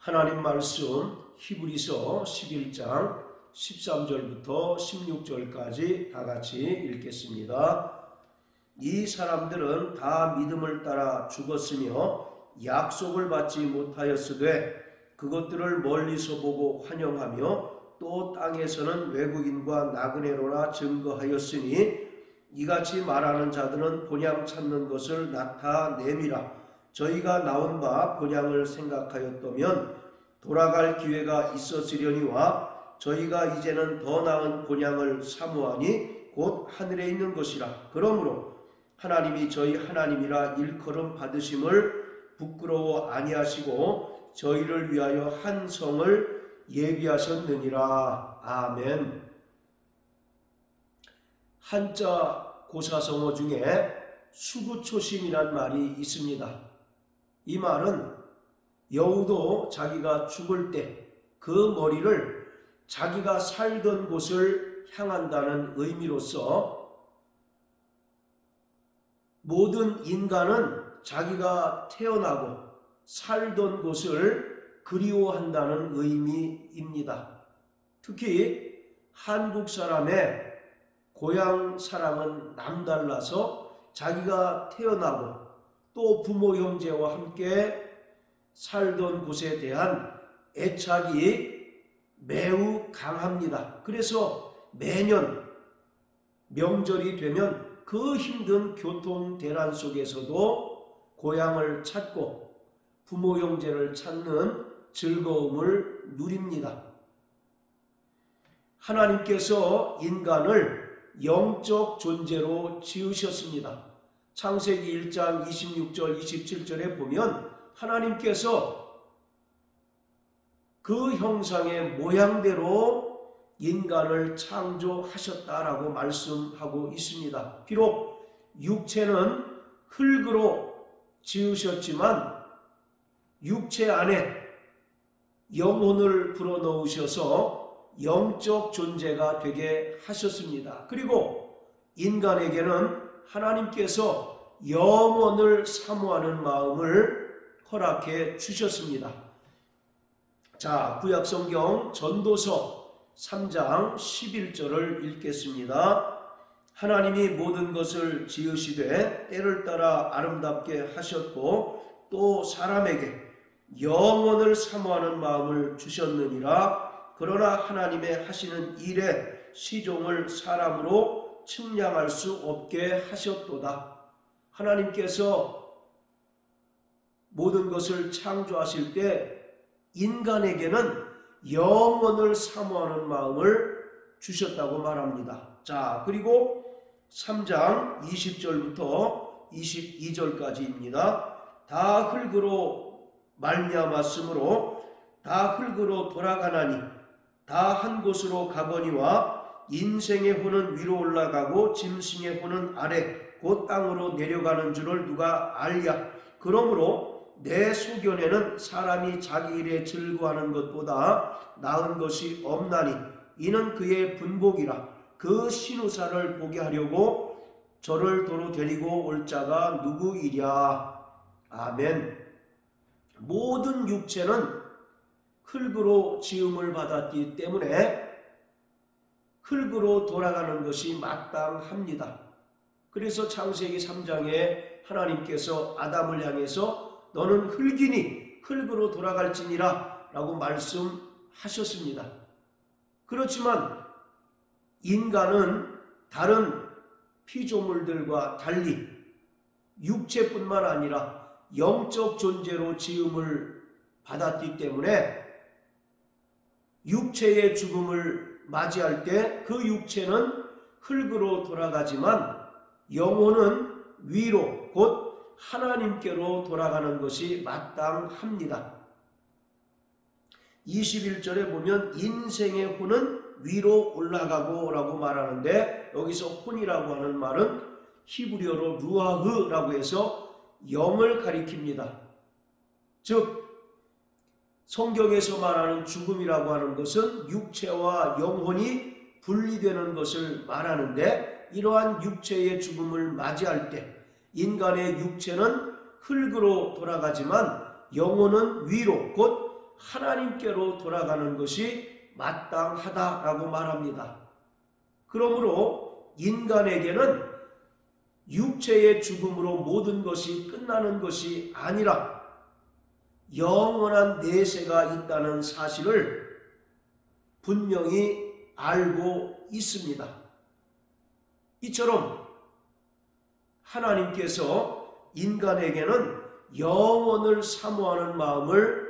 하나님 말씀 히브리서 11장 13절부터 16절까지 다 같이 읽겠습니다. 이 사람들은 다 믿음을 따라 죽었으며 약속을 받지 못하였으되 그것들을 멀리서 보고 환영하며 또 땅에서는 외국인과 나그네로나 증거하였으니 이같이 말하는 자들은 본향 찾는 것을 나타냄이라. 저희가 나온 바 본향을 생각하였다면 돌아갈 기회가 있었으려니와 저희가 이제는 더 나은 본향을 사모하니 곧 하늘에 있는 것이라. 그러므로 하나님이 저희 하나님이라 일컬음 받으심을 부끄러워 아니하시고 저희를 위하여 한 성을 예비하셨느니라. 아멘. 한자 고사성어 중에 수구초심이란 말이 있습니다. 이 말은 여우도 자기가 죽을 때 그 머리를 자기가 살던 곳을 향한다는 의미로서 모든 인간은 자기가 태어나고 살던 곳을 그리워한다는 의미입니다. 특히 한국 사람의 고향 사랑은 남달라서 자기가 태어나고 또 부모 형제와 함께 살던 곳에 대한 애착이 매우 강합니다. 그래서 매년 명절이 되면 그 힘든 교통 대란 속에서도 고향을 찾고 부모 형제를 찾는 즐거움을 누립니다. 하나님께서 인간을 영적 존재로 지으셨습니다. 창세기 1장 26절 27절에 보면 하나님께서 그 형상의 모양대로 인간을 창조하셨다라고 말씀하고 있습니다. 비록 육체는 흙으로 지으셨지만 육체 안에 영혼을 불어넣으셔서 영적 존재가 되게 하셨습니다. 그리고 인간에게는 하나님께서 영원을 사모하는 마음을 허락해 주셨습니다. 자, 구약성경 전도서 3장 11절을 읽겠습니다. 하나님이 모든 것을 지으시되 때를 따라 아름답게 하셨고 또 사람에게 영원을 사모하는 마음을 주셨느니라. 그러나 하나님의 하시는 일에 시종을 사람으로 측량할 수 없게 하셨도다. 하나님께서 모든 것을 창조하실 때 인간에게는 영원을 사모하는 마음을 주셨다고 말합니다. 자, 그리고 3장 20절부터 22절까지입니다. 다 흙으로 말미암았으므로 다 흙으로 돌아가나니 다 한 곳으로 가거니와 인생의 혼은 위로 올라가고 짐승의 혼은 아래 곧 땅으로 내려가는 줄을 누가 알랴. 그러므로 내 소견에는 사람이 자기 일에 즐거워하는 것보다 나은 것이 없나니 이는 그의 분복이라. 그 신우사를 보게 하려고 저를 도로 데리고 올 자가 누구이랴. 아멘. 모든 육체는 흙으로 지음을 받았기 때문에 흙으로 돌아가는 것이 마땅합니다. 그래서 창세기 3장에 하나님께서 아담을 향해서 너는 흙이니 흙으로 돌아갈지니라 라고 말씀하셨습니다. 그렇지만 인간은 다른 피조물들과 달리 육체뿐만 아니라 영적 존재로 지음을 받았기 때문에 육체의 죽음을 맞이할 때 그 육체는 흙으로 돌아가지만 영혼은 위로 곧 하나님께로 돌아가는 것이 마땅합니다. 21절에 보면 인생의 혼은 위로 올라가고 라고 말하는데 여기서 혼이라고 하는 말은 히브리어로 루아흐라고 해서 영을 가리킵니다. 즉 성경에서 말하는 죽음이라고 하는 것은 육체와 영혼이 분리되는 것을 말하는데 이러한 육체의 죽음을 맞이할 때 인간의 육체는 흙으로 돌아가지만 영혼은 위로 곧 하나님께로 돌아가는 것이 마땅하다라고 말합니다. 그러므로 인간에게는 육체의 죽음으로 모든 것이 끝나는 것이 아니라 영원한 내세가 있다는 사실을 분명히 알고 있습니다. 이처럼 하나님께서 인간에게는 영원을 사모하는 마음을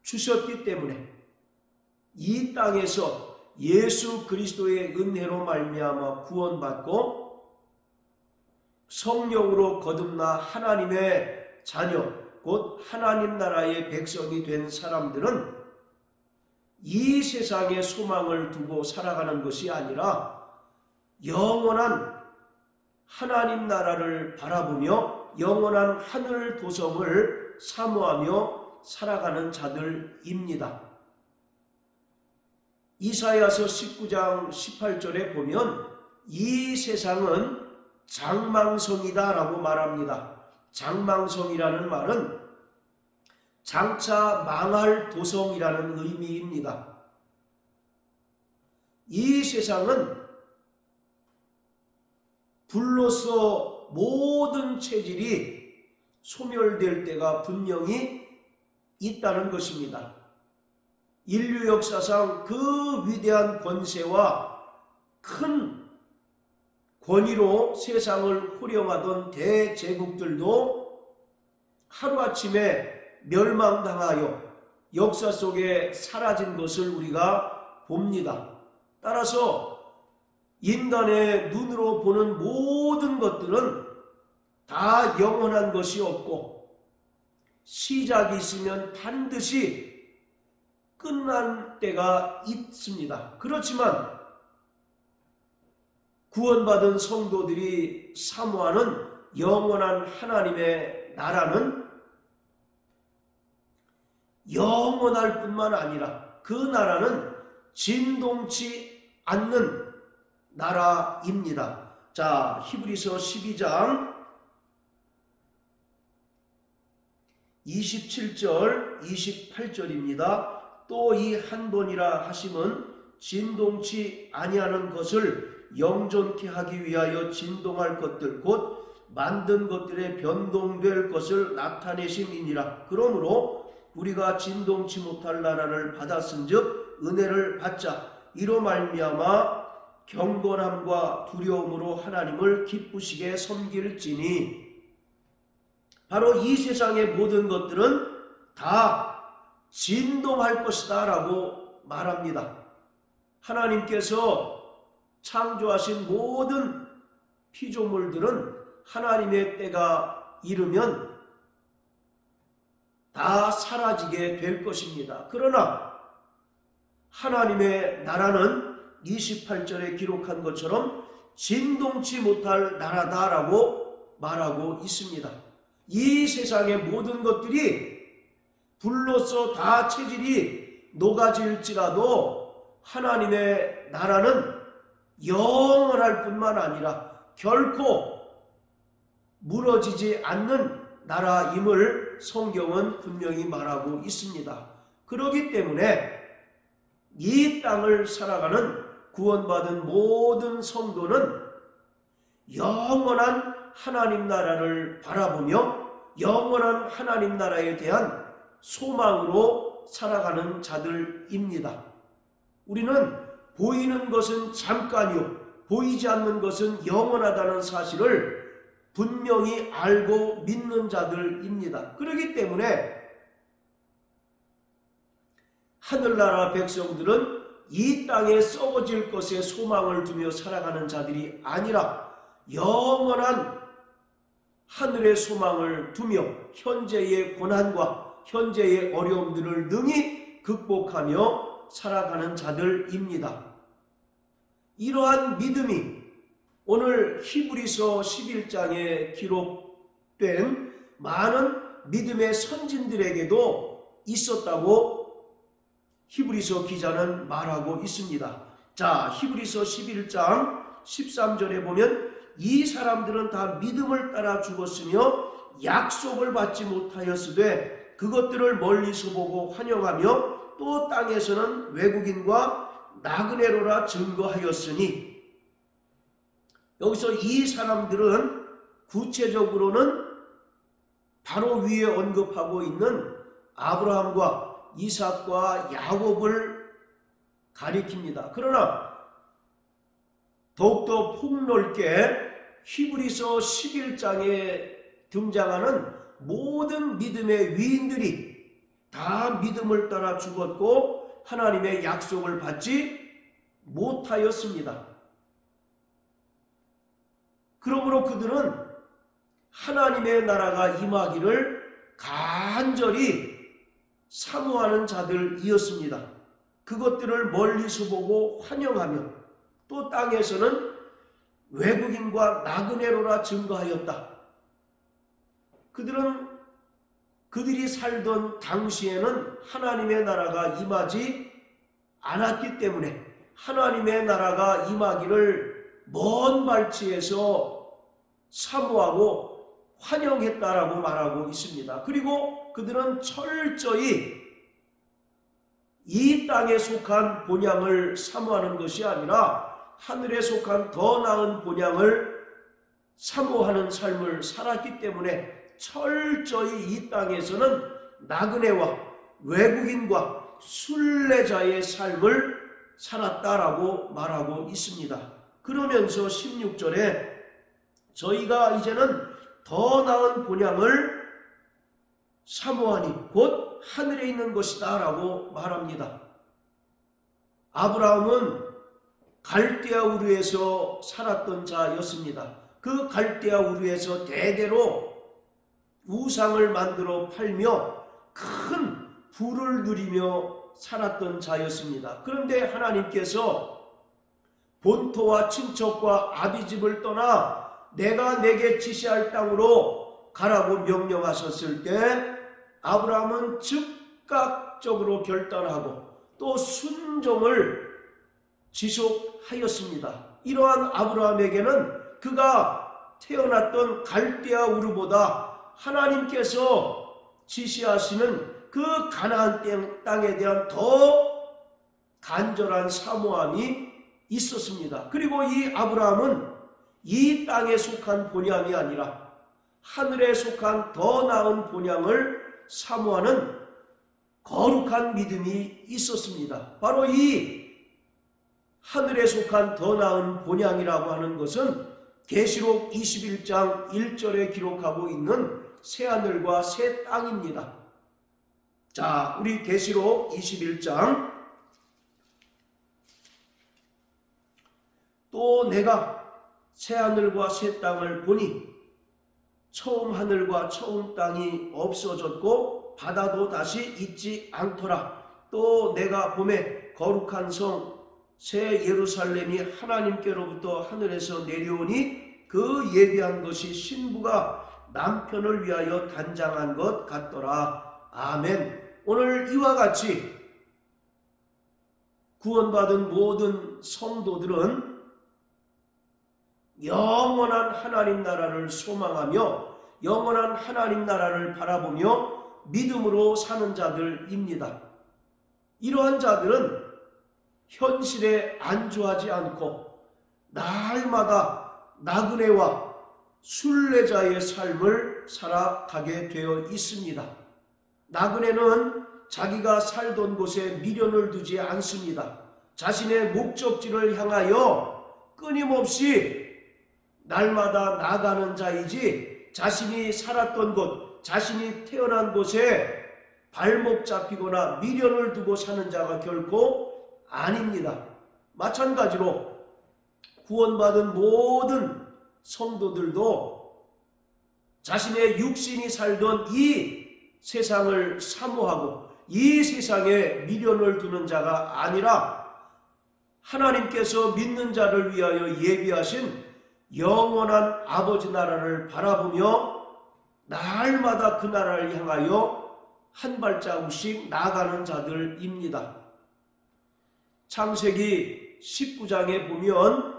주셨기 때문에 이 땅에서 예수 그리스도의 은혜로 말미암아 구원받고 성령으로 거듭나 하나님의 자녀 곧 하나님 나라의 백성이 된 사람들은 이 세상의 소망을 두고 살아가는 것이 아니라 영원한 하나님 나라를 바라보며 영원한 하늘 도성을 사모하며 살아가는 자들입니다. 이사야서 19장 18절에 보면 이 세상은 장망성이다 라고 말합니다. 장망성이라는 말은 장차 망할 도성이라는 의미입니다. 이 세상은 불로써 모든 체질이 소멸될 때가 분명히 있다는 것입니다. 인류 역사상 그 위대한 권세와 큰 권위로 세상을 호령하던 대제국들도 하루아침에 멸망당하여 역사 속에 사라진 것을 우리가 봅니다. 따라서 인간의 눈으로 보는 모든 것들은 다 영원한 것이 없고 시작이 있으면 반드시 끝난 때가 있습니다. 그렇지만 구원받은 성도들이 사모하는 영원한 하나님의 나라는 영원할 뿐만 아니라 그 나라는 진동치 않는 나라입니다. 자, 히브리서 12장 27절 28절입니다. 또 이 한 번이라 하심은 진동치 아니하는 것을 영존케 하기 위하여 진동할 것들 곧 만든 것들의 변동될 것을 나타내심이니라. 그러므로 우리가 진동치 못할 나라를 받았은즉 은혜를 받자. 이로 말미암아 경건함과 두려움으로 하나님을 기쁘시게 섬길지니. 바로 이 세상의 모든 것들은 다 진동할 것이다 라고 말합니다. 하나님께서 창조하신 모든 피조물들은 하나님의 때가 이르면 다 사라지게 될 것입니다. 그러나 하나님의 나라는 28절에 기록한 것처럼 진동치 못할 나라다라고 말하고 있습니다. 이 세상의 모든 것들이 불로써 다 체질이 녹아질지라도 하나님의 나라는 영원할 뿐만 아니라 결코 무너지지 않는 나라임을 성경은 분명히 말하고 있습니다. 그렇기 때문에 이 땅을 살아가는 구원받은 모든 성도는 영원한 하나님 나라를 바라보며 영원한 하나님 나라에 대한 소망으로 살아가는 자들입니다. 우리는 보이는 것은 잠깐이요 보이지 않는 것은 영원하다는 사실을 분명히 알고 믿는 자들입니다. 그렇기 때문에 하늘나라 백성들은 이 땅에 썩어질 것에 소망을 두며 살아가는 자들이 아니라 영원한 하늘의 소망을 두며 현재의 고난과 현재의 어려움들을 능히 극복하며 살아가는 자들입니다. 이러한 믿음이 오늘 히브리서 11장에 기록된 많은 믿음의 선진들에게도 있었다고 히브리서 기자는 말하고 있습니다. 자, 히브리서 11장 13절에 보면 이 사람들은 다 믿음을 따라 죽었으며 약속을 받지 못하였으되 그것들을 멀리서 보고 환영하며 또 땅에서는 외국인과 나그네로라 증거하였으니, 여기서 이 사람들은 구체적으로는 바로 위에 언급하고 있는 아브라함과 이삭과 야곱을 가리킵니다. 그러나 더욱더 폭넓게 히브리서 11장에 등장하는 모든 믿음의 위인들이 다 믿음을 따라 죽었고 하나님의 약속을 받지 못하였습니다. 그러므로 그들은 하나님의 나라가 임하기를 간절히 사모하는 자들이었습니다. 그것들을 멀리서 보고 환영하며 또 땅에서는 외국인과 나그네로라 증거하였다. 그들이 살던 당시에는 하나님의 나라가 임하지 않았기 때문에 하나님의 나라가 임하기를 먼 발치에서 사모하고 환영했다라고 말하고 있습니다. 그리고 그들은 철저히 이 땅에 속한 본향을 사모하는 것이 아니라 하늘에 속한 더 나은 본향을 사모하는 삶을 살았기 때문에 철저히 이 땅에서는 나그네와 외국인과 순례자의 삶을 살았다라고 말하고 있습니다. 그러면서 16절에 저희가 이제는 더 나은 본향을 사모하니 곧 하늘에 있는 것이다 라고 말합니다. 아브라함은 갈대아 우르에서 살았던 자였습니다. 그 갈대아 우르에서 대대로 우상을 만들어 팔며 큰 부를 누리며 살았던 자였습니다. 그런데 하나님께서 본토와 친척과 아비집을 떠나 내가 내게 지시할 땅으로 가라고 명령하셨을 때 아브라함은 즉각적으로 결단하고 또 순종을 지속하였습니다. 이러한 아브라함에게는 그가 태어났던 갈대아 우르보다 하나님께서 지시하시는 그 가나안 땅에 대한 더 간절한 사모함이 있었습니다. 그리고 이 아브라함은 이 땅에 속한 본향이 아니라 하늘에 속한 더 나은 본향을 사모하는 거룩한 믿음이 있었습니다. 바로 이 하늘에 속한 더 나은 본향이라고 하는 것은 계시록 21장 1절에 기록하고 있는 새하늘과 새 땅입니다. 자, 우리 계시록 21장. 또 내가 새하늘과 새 땅을 보니 처음 하늘과 처음 땅이 없어졌고 바다도 다시 있지 않더라. 또 내가 보매 거룩한 성 새 예루살렘이 하나님께로부터 하늘에서 내려오니 그 예비한 것이 신부가 남편을 위하여 단장한 것 같더라. 아멘. 오늘 이와 같이 구원받은 모든 성도들은 영원한 하나님 나라를 소망하며 영원한 하나님 나라를 바라보며 믿음으로 사는 자들입니다. 이러한 자들은 현실에 안주하지 않고 날마다 나그네와 순례자의 삶을 살아가게 되어 있습니다. 나그네는 자기가 살던 곳에 미련을 두지 않습니다. 자신의 목적지를 향하여 끊임없이 날마다 나가는 자이지 자신이 살았던 곳, 자신이 태어난 곳에 발목 잡히거나 미련을 두고 사는 자가 결코 아닙니다. 마찬가지로 구원받은 모든 성도들도 자신의 육신이 살던 이 세상을 사모하고 이 세상에 미련을 두는 자가 아니라 하나님께서 믿는 자를 위하여 예비하신 영원한 아버지 나라를 바라보며 날마다 그 나라를 향하여 한 발자국씩 나아가는 자들입니다. 창세기 19장에 보면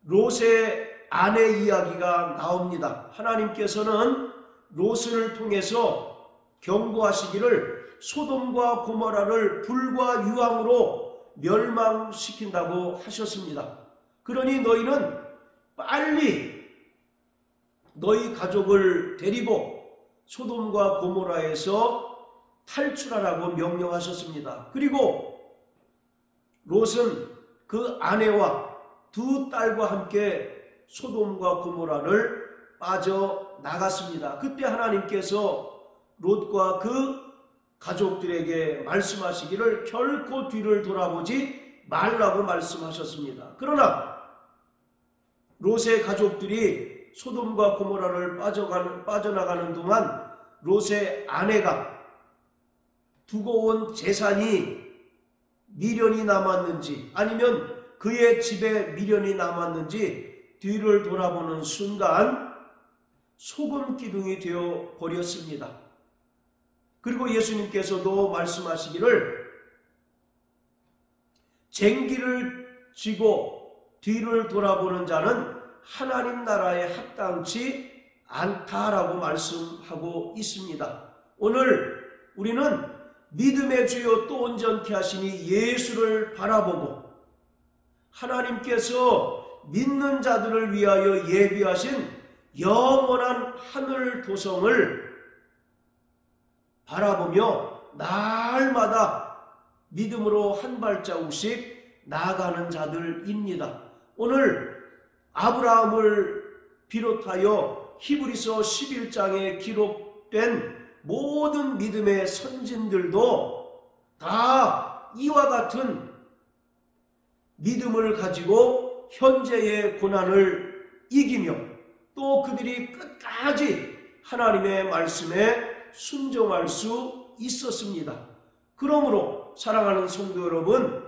롯의 아내 이야기가 나옵니다. 하나님께서는 롯을 통해서 경고하시기를 소돔과 고모라를 불과 유황으로 멸망시킨다고 하셨습니다. 그러니 너희는 빨리 너희 가족을 데리고 소돔과 고모라에서 탈출하라고 명령하셨습니다. 그리고 롯은 그 아내와 두 딸과 함께 소돔과 고모라를 빠져나갔습니다. 그때 하나님께서 롯과 그 가족들에게 말씀하시기를 결코 뒤를 돌아보지 말라고 말씀하셨습니다. 그러나 롯의 가족들이 소돔과 고모라를 빠져나가는 동안 롯의 아내가 두고 온 재산이 미련이 남았는지 아니면 그의 집에 미련이 남았는지 뒤를 돌아보는 순간 소금 기둥이 되어 버렸습니다. 그리고 예수님께서도 말씀하시기를 쟁기를 쥐고 뒤를 돌아보는 자는 하나님 나라에 합당치 않다라고 말씀하고 있습니다. 오늘 우리는 믿음의 주요 또 온전케 하시니 예수를 바라보고 하나님께서 믿는 자들을 위하여 예비하신 영원한 하늘 도성을 바라보며 날마다 믿음으로 한 발자국씩 나아가는 자들입니다. 오늘 아브라함을 비롯하여 히브리서 11장에 기록된 모든 믿음의 선진들도 다 이와 같은 믿음을 가지고 현재의 고난을 이기며 또 그들이 끝까지 하나님의 말씀에 순종할 수 있었습니다. 그러므로 사랑하는 성도 여러분,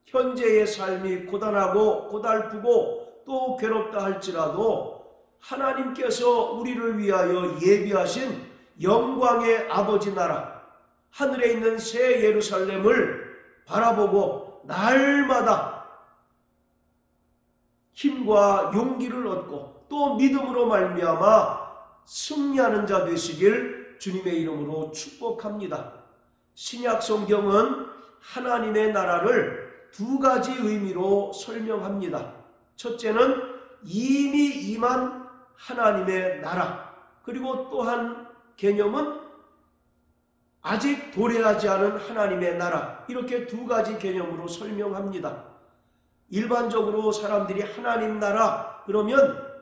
현재의 삶이 고단하고 고달프고 또 괴롭다 할지라도 하나님께서 우리를 위하여 예비하신 영광의 아버지 나라, 하늘에 있는 새 예루살렘을 바라보고 날마다 힘과 용기를 얻고 또 믿음으로 말미암아 승리하는 자 되시길 주님의 이름으로 축복합니다. 신약 성경은 하나님의 나라를 두 가지 의미로 설명합니다. 첫째는 이미 임한 하나님의 나라, 그리고 또 한 개념은 아직 도래하지 않은 하나님의 나라, 이렇게 두 가지 개념으로 설명합니다. 일반적으로 사람들이 하나님 나라 그러면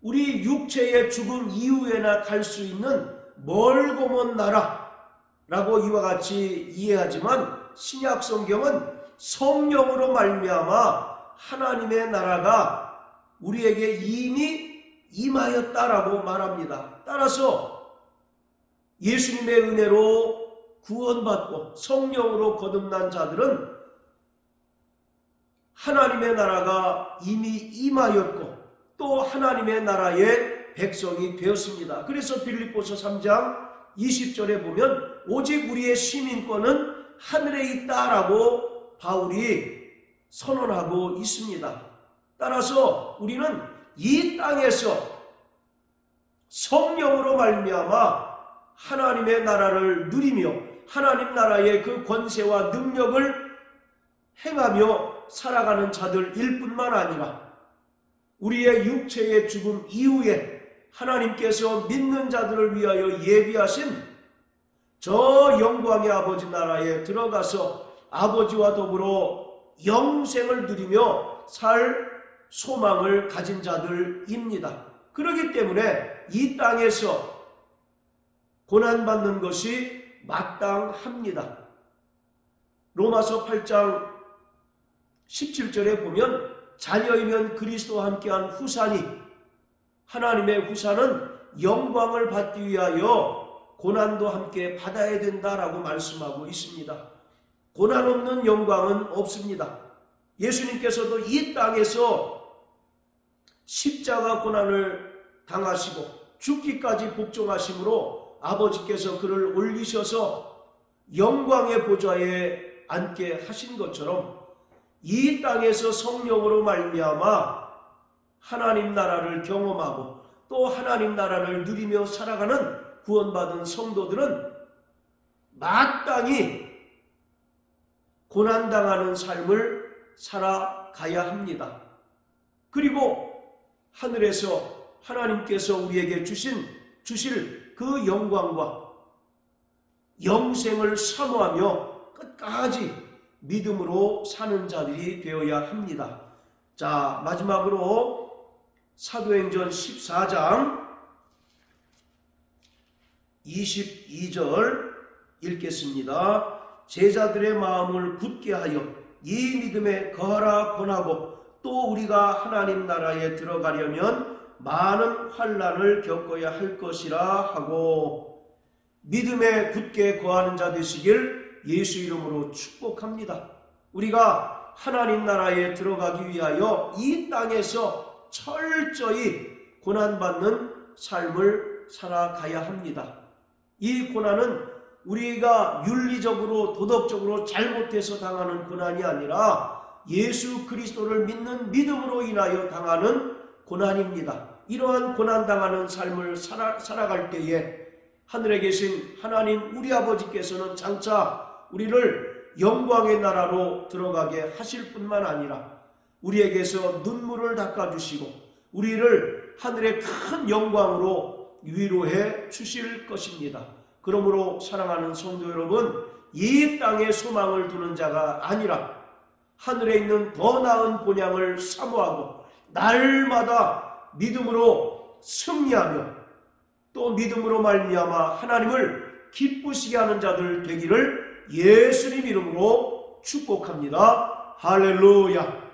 우리 육체의 죽음 이후에나 갈 수 있는 멀고 먼 나라라고 이와 같이 이해하지만 신약 성경은 성령으로 말미암아 하나님의 나라가 우리에게 이미 임하였다라고 말합니다. 따라서 예수님의 은혜로 구원받고 성령으로 거듭난 자들은 하나님의 나라가 이미 임하였고 또 하나님의 나라의 백성이 되었습니다. 그래서 빌립보서 3장 20절에 보면 오직 우리의 시민권은 하늘에 있다라고 바울이 선언하고 있습니다. 따라서 우리는 이 땅에서 성령으로 말미암아 하나님의 나라를 누리며 하나님 나라의 그 권세와 능력을 행하며 살아가는 자들일 뿐만 아니라 우리의 육체의 죽음 이후에 하나님께서 믿는 자들을 위하여 예비하신 저 영광의 아버지 나라에 들어가서 아버지와 더불어 영생을 누리며 살 소망을 가진 자들입니다. 그렇기 때문에 이 땅에서 고난받는 것이 마땅합니다. 로마서 8장 17절에 보면 자녀이면 그리스도와 함께한 후사니 하나님의 후사는 영광을 받기 위하여 고난도 함께 받아야 된다라고 말씀하고 있습니다. 고난 없는 영광은 없습니다. 예수님께서도 이 땅에서 십자가 고난을 당하시고 죽기까지 복종하심으로 아버지께서 그를 올리셔서 영광의 보좌에 앉게 하신 것처럼 이 땅에서 성령으로 말미암아 하나님 나라를 경험하고 또 하나님 나라를 누리며 살아가는 구원받은 성도들은 마땅히 고난당하는 삶을 살아가야 합니다. 그리고 하늘에서 하나님께서 우리에게 주실 그 영광과 영생을 사모하며 끝까지 믿음으로 사는 자들이 되어야 합니다. 자, 마지막으로 사도행전 14장 22절 읽겠습니다. 제자들의 마음을 굳게 하여 이 믿음에 거하라 권하고 또 우리가 하나님 나라에 들어가려면 많은 환난을 겪어야 할 것이라 하고, 믿음에 굳게 거하는 자 되시길 예수 이름으로 축복합니다. 우리가 하나님 나라에 들어가기 위하여 이 땅에서 철저히 고난받는 삶을 살아가야 합니다. 이 고난은 우리가 윤리적으로 도덕적으로 잘못해서 당하는 고난이 아니라 예수 그리스도를 믿는 믿음으로 인하여 당하는 고난입니다. 이러한 고난당하는 삶을 살아갈 때에 하늘에 계신 하나님 우리 아버지께서는 장차 우리를 영광의 나라로 들어가게 하실 뿐만 아니라 우리에게서 눈물을 닦아주시고 우리를 하늘의 큰 영광으로 위로해 주실 것입니다. 그러므로 사랑하는 성도 여러분, 이 땅에 소망을 두는 자가 아니라 하늘에 있는 더 나은 본향을 사모하고 날마다 믿음으로 승리하며 또 믿음으로 말미암아 하나님을 기쁘시게 하는 자들 되기를 예수님 이름으로 축복합니다. 할렐루야.